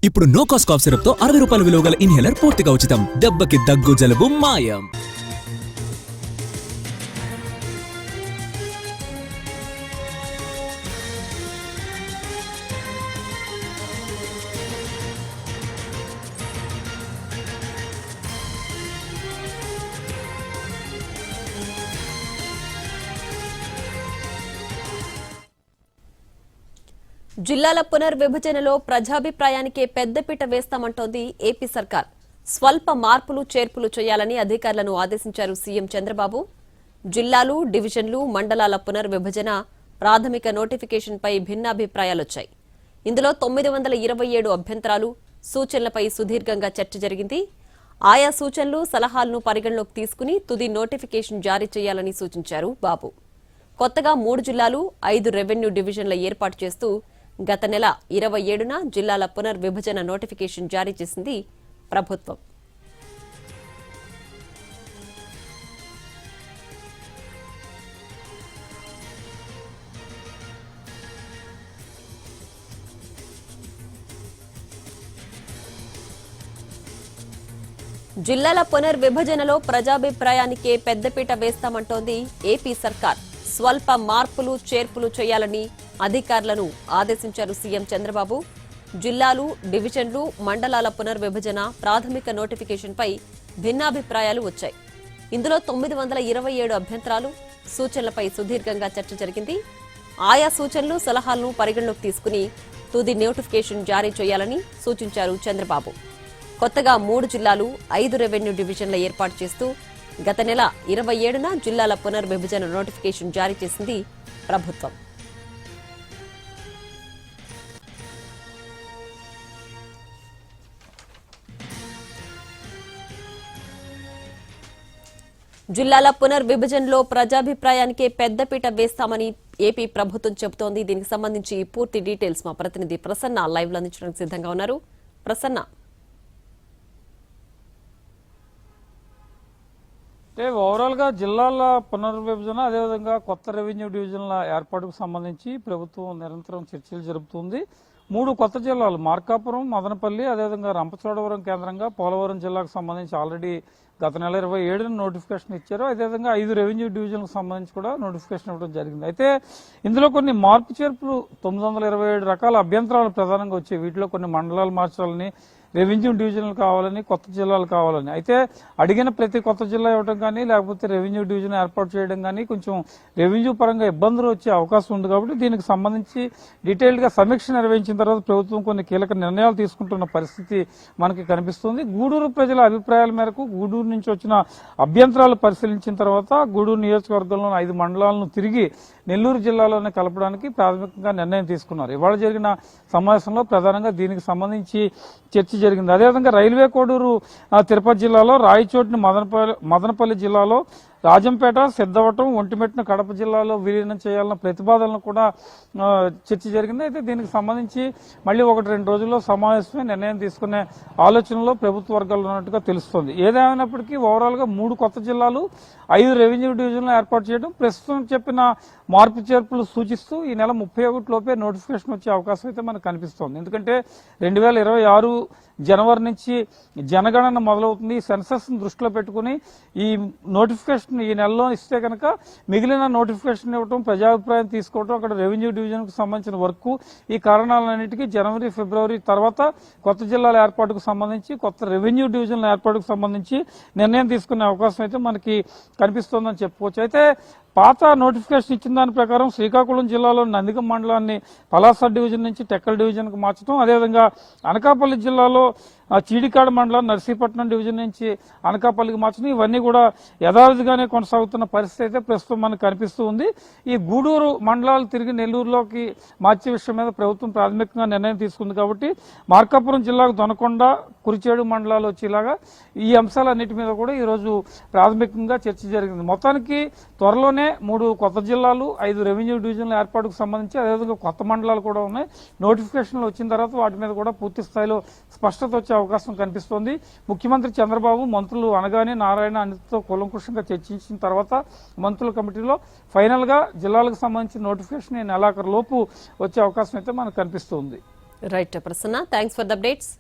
ఇప్పుడు no cost cough syrup తో 60 రూపాయల విలువ గల ఇన్హేలర్ పూర్తిగా ఉచితం. దెబ్బకి దగ్గు జలుబు మాయం. జిల్లాల పునర్విభజనలో ప్రజాభిప్రాయానికే పెద్దపీట వేస్తామంటోంది ఏపీ సర్కార్. స్వల్ప మార్పులు చేర్పులు చేయాలని అధికారులను ఆదేశించారు సీఎం చంద్రబాబు. జిల్లాలు, డివిజన్లు, మండలాల పునర్విభజన ప్రాథమిక నోటిఫికేషన్పై భిన్నాభిప్రాయాలొచ్చాయి. ఇందులో 927 అభ్యంతరాలు, సూచనలపై సుదీర్ఘంగా చర్చ జరిగింది. ఆయా సూచనలు, సలహాలను పరిగణలోకి తీసుకుని తుది నోటిఫికేషన్ జారీ చేయాలని సూచించారు బాబు. కొత్తగా 3 జిల్లాలు, 5 రెవెన్యూ డివిజన్ల ఏర్పాటు చేస్తూ గత నెల 27న జిల్లాల పునర్విభజన నోటిఫికేషన్ జారీ చేసింది ప్రభుత్వం. జిల్లాల పునర్విభజనలో ప్రజాభిప్రాయానికే పెద్దపీట వేస్తామంటోంది ఏపీ సర్కార్. స్వల్ప మార్పులు చేర్పులు చేయాలని అధికారులను ఆదేశించారు సీఎం చంద్రబాబు. జిల్లాలు, డివిజన్లు, మండలాల పునర్విభజన ప్రాథమిక నోటిఫికేషన్పై భిన్నాభిప్రాయాలు వచ్చాయి. ఇందులో 927 అభ్యంతరాలు, సూచనలపై సుదీర్ఘంగా చర్చ జరిగింది. ఆయా సూచనలు, సలహాలను పరిగణలోకి తీసుకుని తుది నోటిఫికేషన్ జారీ చేయాలని సూచించారు చంద్రబాబు. కొత్తగా 3 జిల్లాలు, 5 రెవెన్యూ డివిజన్ల ఏర్పాటు చేస్తూ గత నెల 27న జిల్లాల పునర్విభజన నోటిఫికేషన్ జారీ చేసింది ప్రభుత్వం. జిల్లాల పునర్విభజనలో ప్రజాభిప్రాయానికే పెద్దపీట వేస్తామని ఏపీ ప్రభుత్వం చెబుతోంది. దీనికి సంబంధించి పూర్తి డీటెయిల్స్ మా ప్రతినిధి ప్రసన్న లైవ్ లో అందించడానికి సిద్ధంగా ఉన్నారు. ప్రసన్న, అంటే ఓవరాల్గా జిల్లాల పునర్విభజన అదేవిధంగా కొత్త రెవెన్యూ డివిజన్ల ఏర్పాటుకు సంబంధించి ప్రభుత్వం నిరంతరం చర్చలు జరుపుతుంది. 3 కొత్త జిల్లాలు మార్కాపురం, మదనపల్లి, అదేవిధంగా రంపచోడవరం కేంద్రంగా పోలవరం జిల్లాకు సంబంధించి ఆల్రెడీ గత నెల 27న నోటిఫికేషన్ ఇచ్చారు. అదేవిధంగా 5 రెవెన్యూ డివిజన్లకు సంబంధించి కూడా నోటిఫికేషన్ ఇవ్వడం జరిగింది. అయితే ఇందులో కొన్ని మార్పు చేర్పులు 927 రకాల అభ్యంతరాలు ప్రధానంగా వచ్చాయి. వీటిలో కొన్ని మండలాలు మార్చాలని, రెవెన్యూ డివిజన్లు కావాలని, కొత్త జిల్లాలు కావాలని. అయితే అడిగిన ప్రతి కొత్త జిల్లా ఇవ్వడం కానీ లేకపోతే రెవెన్యూ డివిజన్ ఏర్పాటు చేయడం కానీ కొంచెం రెవెన్యూ పరంగా ఇబ్బందులు వచ్చే అవకాశం ఉంది. కాబట్టి దీనికి సంబంధించి డీటెయిల్డ్గా సమీక్ష నిర్వహించిన తర్వాత ప్రభుత్వం కొన్ని కీలక నిర్ణయాలు తీసుకుంటున్న పరిస్థితి మనకి కనిపిస్తుంది. గూడూరు ప్రజల అభిప్రాయాల మేరకు గూడూరు నుంచి వచ్చిన అభ్యంతరాలు పరిశీలించిన తర్వాత గూడూరు నియోజకవర్గంలోని 5 మండలాలను తిరిగి నెల్లూరు జిల్లాలోనే కలపడానికి ప్రాథమికంగా నిర్ణయం తీసుకున్నారు. ఇవాళ జరిగిన సమావేశంలో ప్రధానంగా దీనికి సంబంధించి చర్చ జరిగింది. అదేవిధంగా రైల్వే కోడూరు తిరుపతి జిల్లాలో, రాయచోటిని మదనపల్లి జిల్లాలో, రాజంపేట, సిద్ధవటం, ఒంటిమిట్టను కడప జిల్లాలో విలీనం చేయాలన్న ప్రతిపాదనలు కూడా చర్చ జరిగింది. అయితే దీనికి సంబంధించి మళ్ళీ 1-2 రోజుల్లో సమావేశమే నిర్ణయం తీసుకునే ఆలోచనలో ప్రభుత్వ వర్గాలు ఉన్నట్టుగా తెలుస్తోంది. ఏదేమైనప్పటికీ ఓవరాల్గా 3 కొత్త జిల్లాలు, 5 రెవెన్యూ డివిజన్లు ఏర్పాటు చేయడం, ప్రస్తుతం చెప్పిన మార్పు చేర్పులు సూచిస్తూ ఈ నెల 31 లోపే నోటిఫికేషన్ వచ్చే అవకాశం అయితే మనకు కనిపిస్తోంది. ఎందుకంటే 2026 జనవరి నుంచి జనగణన మొదలవుతుంది. సెన్సస్ దృష్టిలో పెట్టుకుని ఈ నోటిఫికేషన్ ఈ నెలలో ఇస్తే కనుక మిగిలిన నోటిఫికేషన్ ఇవ్వడం, ప్రజాభిప్రాయం తీసుకోవడం, అక్కడ రెవెన్యూ డివిజన్కు సంబంధించిన వర్క్, ఈ కారణాలన్నింటికీ జనవరి, ఫిబ్రవరి తర్వాత కొత్త జిల్లాల ఏర్పాటుకు సంబంధించి, కొత్త రెవెన్యూ డివిజన్ల ఏర్పాటుకు సంబంధించి నిర్ణయం తీసుకునే అవకాశం అయితే మనకి కనిపిస్తోందని చెప్పుకోవచ్చు. అయితే పాత నోటిఫికేషన్ ఇచ్చిన దాని ప్రకారం శ్రీకాకుళం జిల్లాలో నందిగం మండలాన్ని పలాస డివిజన్ నుంచి టెక్కల్ డివిజన్కు మార్చడం, అదేవిధంగా అనకాపల్లి జిల్లాలో చీడికాడ మండలం నర్సీపట్నం డివిజన్ నుంచి అనకాపల్లికి మార్చడం, ఇవన్నీ కూడా యథావిధిగానే కొనసాగుతున్న పరిస్థితి అయితే ప్రస్తుతం మనకు కనిపిస్తూ ఉంది. ఈ గూడూరు మండలాలు తిరిగి నెల్లూరులోకి మార్చే విషయం మీద ప్రభుత్వం ప్రాథమికంగా నిర్ణయం తీసుకుంది. కాబట్టి మార్కాపురం జిల్లాకు దొనకొండ, కురిచేడు మండలాలు వచ్చేలాగా ఈ అంశాలన్నిటి మీద కూడా ఈరోజు ప్రాథమికంగా చర్చ జరిగింది. మొత్తానికి త్వరలోనే 3 కొత్త జిల్లాలు, 5 రెవెన్యూ డివిజన్ల ఏర్పాటుకు సంబంధించి అదేవిధంగా కొత్త మండలాలు కూడా ఉన్నాయి. నోటిఫికేషన్లు వచ్చిన తర్వాత వాటి మీద కూడా పూర్తి స్థాయిలో స్పష్టత వచ్చే అవకాశం కనిపిస్తోంది. ముఖ్యమంత్రి చంద్రబాబు మంత్రులు అనగానే నారాయణ అనితో కూలంకుషంగా చర్చించిన తర్వాత మంత్రుల కమిటీలో ఫైనల్ గా జిల్లాలకు సంబంధించిన నోటిఫికేషన్ ఈ నెలాఖరు లోపు వచ్చే అవకాశం అయితే మనకు కనిపిస్తుంది. Right Prasanna, thanks for the updates.